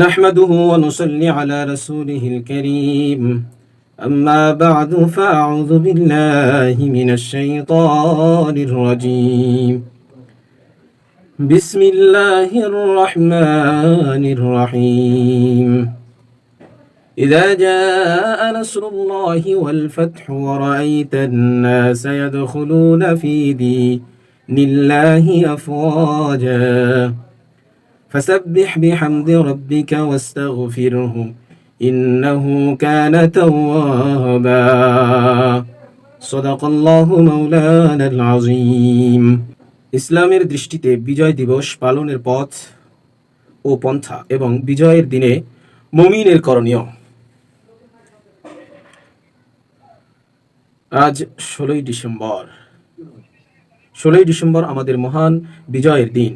نحمده ونصلي على رسوله الكريم أما بعد فأعوذ بالله من الشيطان الرجيم بسم الله الرحمن الرحيم إذا جاء نصر الله والفتح ورأيت الناس يدخلون في دين الله أفواجا فسبح بحمد ربك واستغفره إنه كان توابا صدق الله مولانا العظيم ইসলামের দৃষ্টিতে বিজয় দিবস পালনের পথ ও পন্থা এবং বিজয়ের দিনে মুমিনের করণীয়। আজ 16ই ডিসেম্বর আমাদের মহান বিজয়ের দিন।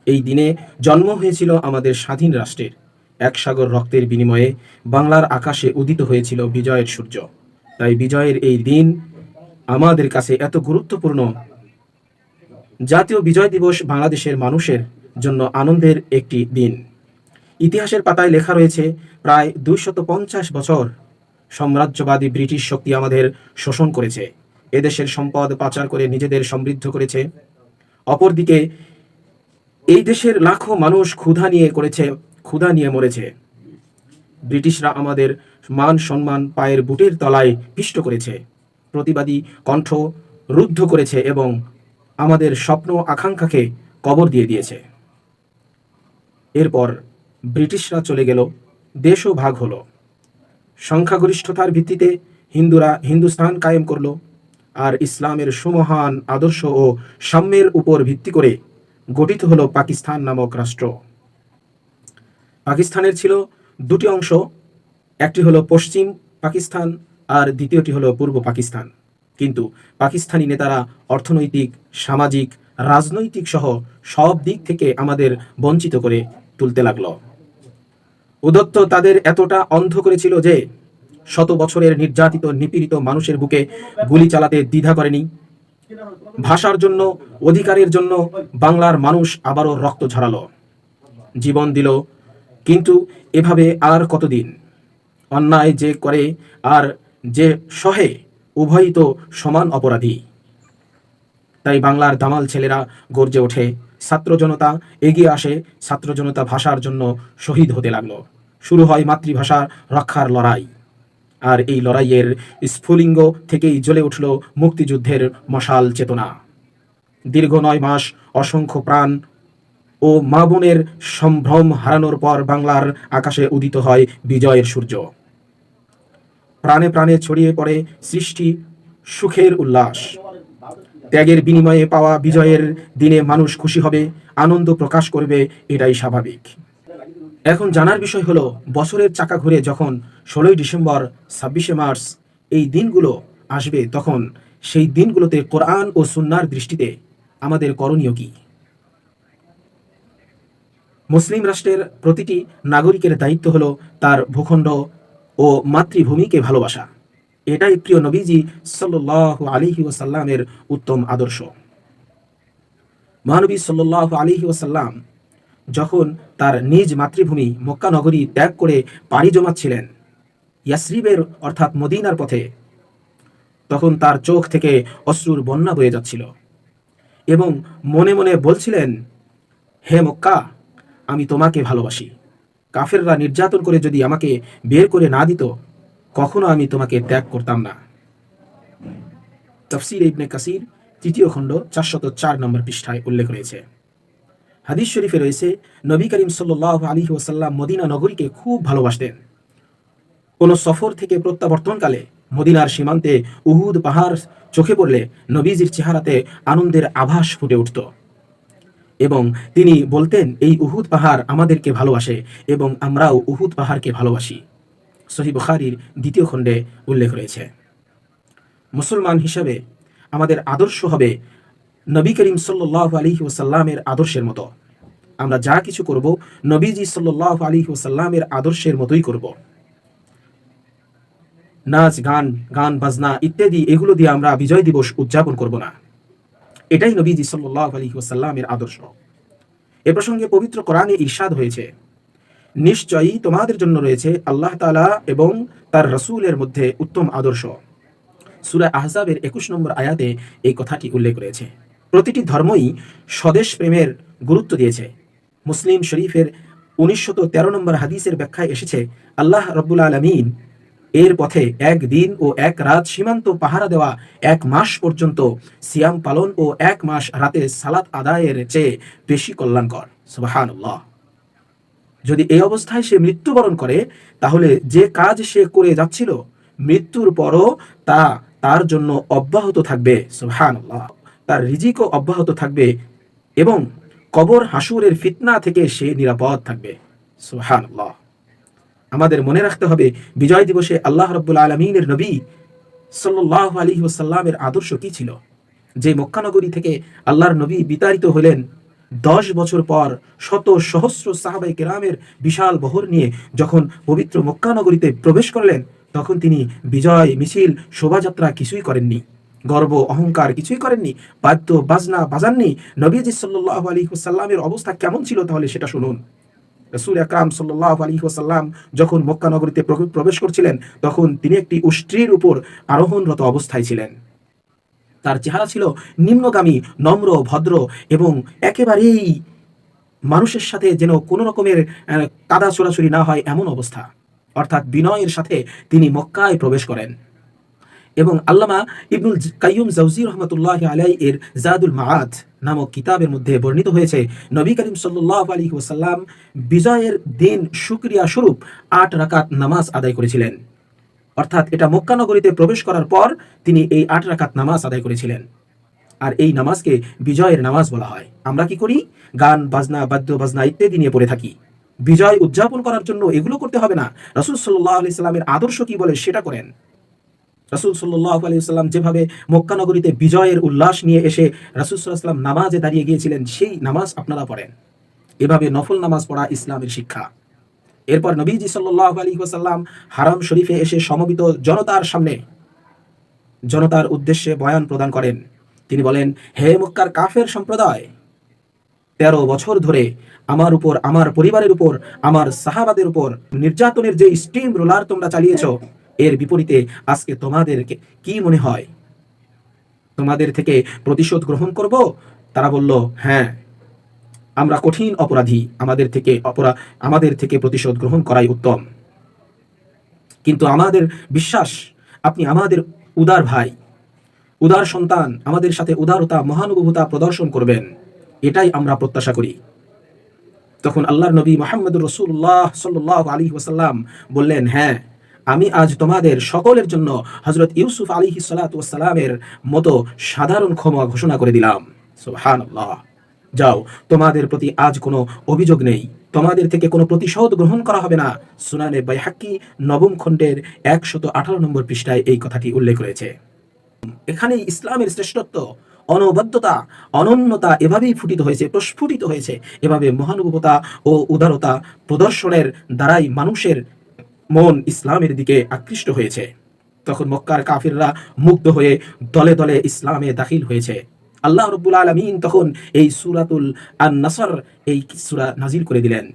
এই দিনে জন্ম হয়েছিল আমাদের স্বাধীন রাষ্ট্রের। এক সাগর রক্তের বিনিময়ে বাংলার আকাশে উদিত হয়েছিল বিজয়ের সূর্য। তাই বিজয়ের এই দিন আমাদের কাছে এত গুরুত্বপূর্ণ। জাতীয় বিজয় দিবস বাংলাদেশের মানুষের জন্য আনন্দের একটি দিন। ইতিহাসের পাতায় লেখা রয়েছে, প্রায় 250 বছর সাম্রাজ্যবাদী ব্রিটিশ শক্তি আমাদের শোষণ করেছে, এদেশের সম্পদ পাচার করে নিজেদের সমৃদ্ধ করেছে। অপরদিকে এই দেশের লাখো মানুষ ক্ষুধা নিয়ে মরেছে। ব্রিটিশরা আমাদের মান সম্মান পায়ের বুটের তলায় পিষ্ট করেছে, প্রতিবাদী কণ্ঠ রুদ্ধ করেছে এবং আমাদের স্বপ্ন আকাঙ্ক্ষাকে কবর দিয়ে দিয়েছে। এরপর ব্রিটিশরা চলে গেল, দেশও ভাগ হলো। সংখ্যাগরিষ্ঠতার ভিত্তিতে হিন্দুরা হিন্দুস্তান কায়েম করলো, আর ইসলামের সুমহান আদর্শ ও সাম্যের উপর ভিত্তি করে গঠিত হলো পাকিস্তান নামক রাষ্ট্র। পাকিস্তানের ছিল দুটি অংশ, একটি হলো পশ্চিম পাকিস্তান আর দ্বিতীয়টি হলো পূর্ব পাকিস্তান। কিন্তু পাকিস্তানি নেতারা অর্থনৈতিক, সামাজিক, রাজনৈতিক সহ সব দিক থেকে আমাদের বঞ্চিত করে তুলতে লাগলো। উদত্ত তাদের এতটা অন্ধ করেছিল যে শত বছরের নির্যাতিত নিপীড়িত মানুষের বুকে গুলি চালাতে দ্বিধা করেনি। ভাষার জন্য, অধিকারের জন্য বাংলার মানুষ আবারও রক্ত ঝরালো, জীবন দিল। কিন্তু এভাবে আর কতদিন? অন্যায় যে করে আর যে সহে, উভয়ই তো সমান অপরাধী। তাই বাংলার দামাল ছেলেরা গর্জে ওঠে, ছাত্র জনতা এগিয়ে আসে, ছাত্র জনতা ভাষার জন্য শহীদ হতে লাগলো। শুরু হয় মাতৃভাষা রক্ষার লড়াই। আর এই লড়াইয়ের স্ফুলিঙ্গ থেকেই জ্বলে উঠল মুক্তিযুদ্ধের মশাল চেতনা। দীর্ঘ 9 মাস অসংখ্য প্রাণ ও মা বোনের সম্ভ্রম হারানোর পর বাংলার আকাশে উদিত হয় বিজয়ের সূর্য। প্রাণে প্রাণে ছড়িয়ে পড়ে সৃষ্টি সুখের উল্লাস। ত্যাগের বিনিময়ে পাওয়া বিজয়ের দিনে মানুষ খুশি হবে, আনন্দ প্রকাশ করবে, এটাই স্বাভাবিক। এখন জানার বিষয় হলো, বছরের চাকা ঘুরে যখন 16ই ডিসেম্বর, 26শে মার্চ এই দিনগুলো আসবে, তখন সেই দিনগুলোতে কোরআন ও সুন্নাহর দৃষ্টিতে আমাদের করণীয় কি? মুসলিম রাষ্ট্রের প্রতিটি নাগরিকের দায়িত্ব হলো তার ভূখণ্ড ও মাতৃভূমিকে ভালোবাসা। এটাই প্রিয় নবীজি সাল্লাল্লাহু আলাইহি ওয়াসাল্লামের উত্তম আদর্শ। মহানবী সাল্লাল্লাহু আলাইহি ওয়াসাল্লাম যখন তার নিজ মাতৃভূমি মক্কা নগরী ত্যাগ করে পাড়ি জমাচ্ছিলেন ইয়াসরিবের অর্থাৎ মদিনার পথে, তখন তার চোখ থেকে অশ্রুর বন্যা বয়ে যাচ্ছিল এবং মনে মনে বলছিলেন, হে মক্কা, আমি তোমাকে ভালোবাসি। কাফেররা নির্যাতন করে যদি আমাকে বের করে না দিত, কখনো আমি তোমাকে ত্যাগ করতাম না। তাফসীর ইবনে কাসির 3য় খণ্ড 404 নম্বর পৃষ্ঠায় উল্লেখ রয়েছে। হাদিস শরীফে রয়েছে, নবী করিম সাল্লাল্লাহু আলাইহি ওয়াসাল্লাম মদিনা নগরীকে খুব ভালোবাসতেন। কোন সফর থেকে প্রত্যাবর্তনকালে মদিনার সীমান্তে উহুদ পাহাড় চোখে পড়লে নবীজির চেহারাতে আনন্দের আভাস ফুটে উঠত এবং তিনি বলতেন, এই উহুদ পাহাড় আমাদেরকে ভালোবাসে এবং আমরাও উহুদ পাহাড়কে ভালোবাসি। সহিহ বুখারীর 2য় খণ্ডে উল্লেখ রয়েছে। মুসলমান হিসাবে আমাদের আদর্শ হবে নবী করিম সাল্লাল্লাহু আলাইহি ওয়াসাল্লামের আদর্শের মতো। আমরা যা কিছু করব নবীজি সাল্লাল্লাহু আলাইহি ওয়াসাল্লামের আদর্শের মতোই করব। নাচ গান বাজনা ইত্যাদি এগুলো দিয়ে আমরা বিজয় দিবস উদযাপন করব না। এটাই নবীজি সাল্লাল্লাহু আলাইহি ওয়াসাল্লামের আদর্শ। এ প্রসঙ্গে পবিত্র কোরআনে ইরশাদ হয়েছে, নিশ্চয়ই তোমাদের জন্য রয়েছে আল্লাহ তাআলা এবং তার রাসূলের মধ্যে উত্তম আদর্শ। সূরা আহজাবের 21 নম্বর আয়াতে এই কথাটি উল্লেখ রয়েছে। প্রতিটি ধর্মই স্বদেশ প্রেমের গুরুত্ব দিয়েছে। মুসলিম শরীফের 1913 নম্বর হাদিসের ব্যাখ্যায় এসেছে, আল্লাহ রব্বুল আলামিন এর পথে এক দিন ও এক রাত সীমান্ত পাহারা দেওয়া 1 মাস পর্যন্ত সিয়াম পালন ও 1 মাস রাতে সালাত আদায়ের চেয়ে বেশি কল্যাণকর। সুবহানাল্লাহ। যদি এই অবস্থায় সে মৃত্যুবরণ করে, তাহলে যে কাজ সে করে যাচ্ছিল মৃত্যুর পরও তা তার জন্য অব্যাহত থাকবে। সুবহানাল্লাহ। তার রিজিকও অব্যাহত থাকবে এবং কবর হাসুরের ফিতনা থেকে সে নিরাপদ থাকবে। সুবহানাল্লাহ। আমাদের মনে রাখতে হবে, বিজয় দিবসে আল্লাহ রাব্বুল আলামিনের নবী সাল্লাল্লাহু আলাইহি ওয়াসাল্লামের আদর্শ কি ছিল। যে মক্কা নগরী থেকে আল্লাহর নবী বিতাড়িত হলেন, 10 বছর পর শত সহস্র সাহাবায়ে কেরামের বিশাল বহর নিয়ে যখন পবিত্র মক্কা নগরীতে প্রবেশ করলেন, তখন তিনি বিজয় মিছিল শোভাযাত্রা কিছুই করেননি, গর্ব অহংকার কিছুই করেননি, বাদ্য বাজনা বাজাননি। নবীজি সাল্লাল্লাহু আলাইহি ওয়াসাল্লামের অবস্থা কেমন ছিল তাহলে সেটা শুনুন। রাসূল আকরাম সাল্লাল্লাহু আলাইহি ওয়াসাল্লাম যখন মক্কা নগরীতে প্রবেশ করছিলেন, তখন তিনি একটি উষ্ট্রির উপর আরোহণরত অবস্থায় ছিলেন। তার চেহারা ছিল নিম্নগামী, নম্র, ভদ্র এবং একেবারেই মানুষের সাথে যেন কোনো রকমের কাদা ছোড়াছুড়ি না হয় এমন অবস্থা। অর্থাৎ বিনয়ের সাথে তিনি মক্কায় প্রবেশ করেন। এবং আল্লামা ইবনুল কাইয়ুম জাওজি রহমাতুল্লাহি আলাইহি এর জাদুল মাআদ নামক কিতাবের মধ্যে বর্ণিত হয়েছে, নবী করিম সাল্লাল্লাহু আলাইহি ওয়াসাল্লাম বিজয়ের দিন শুকরিয়া স্বরূপ 8 রাকাত নামাজ আদায় করেছিলেন। অর্থাৎ এটা মক্কা নগরীতে প্রবেশ করার পর তিনি এই 8 রাকাত নামাজ আদায় করেছিলেন। আর এই নামাজকে বিজয়ের নামাজ বলা হয়। আমরা কি করি? গান বাজনা, বাদ্য বাজনা ইত্যাদি নিয়ে পড়ে থাকি। বিজয় উদযাপন করার জন্য এগুলো করতে হবে না। রাসূল সাল্লাল্লাহু আলাইহি সাল্লামের আদর্শ কি বলে সেটা করেন। রাসূল সাল্লাল্লাহু আলাইহি ওয়াসাল্লাম যেভাবে মক্কা নগরীতে বিজয়ের উল্লাস নিয়ে এসে রাসূল সাল্লাল্লাহু আলাইহি ওয়াসাল্লাম নামাজে দাঁড়িয়ে গিয়েছিলেন, সেই নামাজ আপনারা পড়েন। এভাবে নফল নামাজ পড়া ইসলামের শিক্ষা। এরপর নবীজি সাল্লাল্লাহু আলাইহি ওয়াসাল্লাম হারাম শরীফে এসে সমবেত জনতার সামনে জনতার উদ্দেশ্যে বয়ান প্রদান করেন। তিনি বলেন, হে মক্কার কাফের সম্প্রদায়, 13 বছর ধরে আমার উপর, আমার পরিবারের উপর, আমার সাহাবাদের উপর নির্যাতনের যে স্টিম রোলার তোমরা চালিয়েছো, এর বিপরীতে আজকে তোমাদেরকে কি মনে হয় তোমাদের থেকে প্রতিশোধ গ্রহণ করব? তারা বলল, হ্যাঁ, আমরা কঠিন অপরাধী, আমাদের থেকে প্রতিশোধ গ্রহণ করাই উত্তম। কিন্তু আমাদের বিশ্বাস আপনি আমাদের উদার ভাই, উদার সন্তান, আমাদের সাথে উদারতা, মহানুভবতা প্রদর্শন করবেন, এটাই আমরা প্রত্যাশা করি। তখন আল্লাহর নবী মুহাম্মদুর রাসূলুল্লাহ সাল্লাল্লাহু আলাইহি ওয়াসাল্লাম বললেন, হ্যাঁ, আমি আজ তোমাদের সকলের জন্য হযরত ইউসুফ আলাইহিস সালাতু ওয়াস সালামের মতো সাধারণ ক্ষমা ঘোষণা করে দিলাম। সুবহানাল্লাহ। যাও, তোমাদের প্রতি আজ কোনো অভিযোগ নেই, তোমাদের থেকে কোনো প্রতিশোধ গ্রহণ করা হবে না। সুনানে বাইহাক্কি 9ম খণ্ডের 118 নম্বর পৃষ্ঠায় এই কথাটি উল্লেখ রয়েছে। এখানে ইসলামের শ্রেষ্ঠত্ব, অনবদ্যতা, অনন্যতা এভাবেই প্রস্ফুটিত হয়েছে। এভাবে মহানুভবতা ও উদারতা প্রদর্শনের দ্বারাই মানুষের মন ইসলামের দিকে আকৃষ্ট হয়েছে। তখন মক্কার কাফিররা মুগ্ধ হয়ে দলে দলে ইসলামে দাখিল হয়েছে। আল্লাহ রাব্বুল আলামিন তখন এই সূরাতুল আন-নাসর, এই সূরা নাজিল করে দিলেন।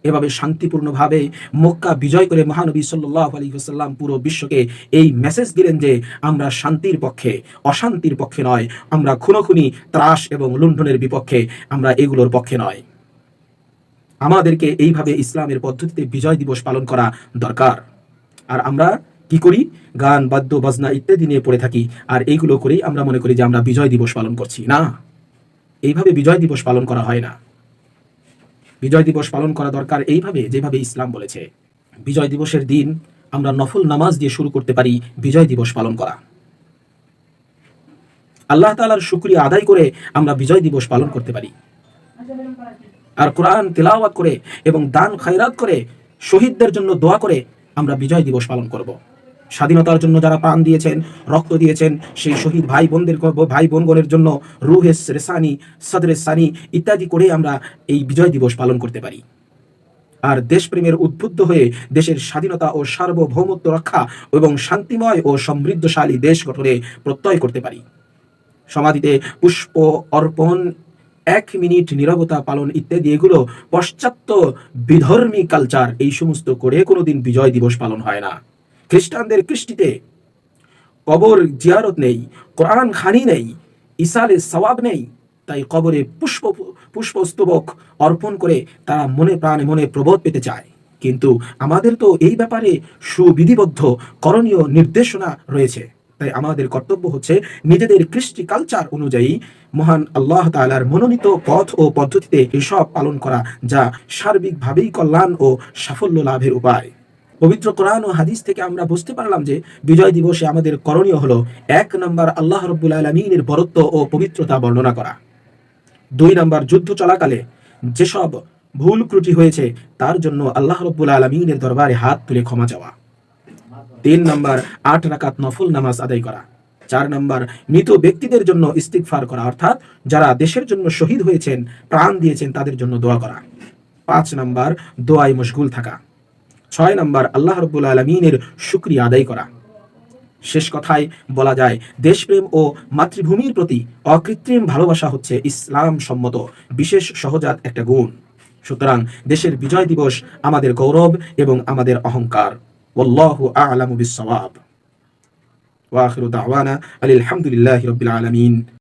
এভাবে শান্তিপূর্ণভাবে মক্কা বিজয় করে মহানবী সাল্লাল্লাহু আলাইহি ওয়াসাল্লাম পুরো বিশ্বকে এই মেসেজ দিলেন যে আমরা শান্তির পক্ষে, অশান্তির পক্ষে নয়, আমরা খুনোখুনি, ত্রাস এবং লুণ্ঠনের বিপক্ষে, আমরা এগুলোর পক্ষে নয়। আমাদেরকে এইভাবে ইসলামের পদ্ধতিতে বিজয় দিবস পালন করা দরকার। আর আমরা কি করি? গান বাদ্য বাজনা ইত্যাদি নিয়ে পড়ে থাকি, আর এইগুলো করেই আমরা মনে করি যে আমরা বিজয় দিবস পালন করছি। না, এইভাবে বিজয় দিবস পালন করা হয় না। বিজয় দিবস পালন করা দরকার এইভাবে, যেভাবে ইসলাম বলেছে। বিজয় দিবসের দিন আমরা নফল নামাজ দিয়ে শুরু করতে পারি বিজয় দিবস পালন করা। আল্লাহ তাআলার শুকরিয়া আদায় করে আমরা বিজয় দিবস পালন করতে পারি। আর কোরআন তেলাওয়াত করে এবং দান খায়রাত করে, শহীদদের জন্য দোয়া করে আমরা বিজয় দিবস পালন করব। স্বাধীনতার জন্য যারা প্রাণ দিয়েছেন, রক্ত দিয়েছেন, সেই শহীদ ভাই বোনগণের জন্য রুহেস রেসানি, সদরে সানি ইত্যাদি করে আমরা এই বিজয় দিবস পালন করতে পারি। আর দেশপ্রেমের উদ্বুদ্ধ হয়ে দেশের স্বাধীনতা ও সার্বভৌমত্ব রক্ষা এবং শান্তিময় ও সমৃদ্ধশালী দেশ গঠনে প্রত্যয় করতে পারি। সমাধিতে পুষ্প অর্পণ মিনিট নীরবতা পালন ইত্যাদি এগুলো পাশ্চাত্য বিধর্মী কালচার। এই সমস্ত করে কোনোদিন বিজয় দিবস পালন হয় না। খ্রিস্টানদের কৃষ্টিতে কবর জিয়ারত নেই, কোরআন খানি নেই, ইসালে সওয়াব নেই। তাই কবরে পুষ্পস্তবক অর্পণ করে তারা মনে প্রাণে মনে প্রবোধ পেতে চায়। কিন্তু আমাদের তো এই ব্যাপারে সুবিধিবদ্ধ করণীয় নির্দেশনা রয়েছে। তাই আমাদের কর্তব্য হচ্ছে নিজেদের কৃষ্টি কালচার অনুযায়ী মহান আল্লাহ তাআলার মনোনীত পথ ও পদ্ধতিতে এসব পালন করা, যা সার্বিকভাবেই কল্যাণ ও সাফল্য লাভের উপায়। পবিত্র কোরআন ও হাদিস থেকে আমরা বুঝতে পারলাম যে বিজয় দিবসে আমাদের করণীয় হলো 1 নম্বর আল্লাহ রাব্বুল আলামিনের বরত্ব ও পবিত্রতা বর্ণনা করা। 2 নম্বর যুদ্ধ চলাকালে যেসব ভুল ত্রুটি হয়েছে তার জন্য আল্লাহ রাব্বুল আলামিনের দরবারে হাত তুলে ক্ষমা চাওয়া। 3 নম্বর 8 রাকাত নফল নামাজ আদায় করা। 4 নম্বর মৃত ব্যক্তিদের জন্য ইস্তিগফার করা, অর্থাৎ যারা দেশের জন্য শহীদ হয়েছেন, প্রাণ দিয়েছেন, তাদের জন্য দোয়া করা। 5 নম্বর দোয়ায় মশগুল থাকা। 6 নম্বর আল্লাহ রাব্বুল আলামিনের শুকরিয়া আদায় করা। শেষ কথায় বলা যায়, দেশপ্রেম ও মাতৃভূমির প্রতি অকৃত্রিম ভালোবাসা হচ্ছে ইসলাম সম্মত বিশেষ সহজাত একটা গুণ। সুতরাং দেশের বিজয় দিবস আমাদের গৌরব এবং আমাদের অহংকার। ওয়াল্লাহু আ'লামু বিস-সাওয়াব। ওয়া আখিরু দাওয়ানা আলহামদুলিল্লাহি রাব্বিল আলামিন।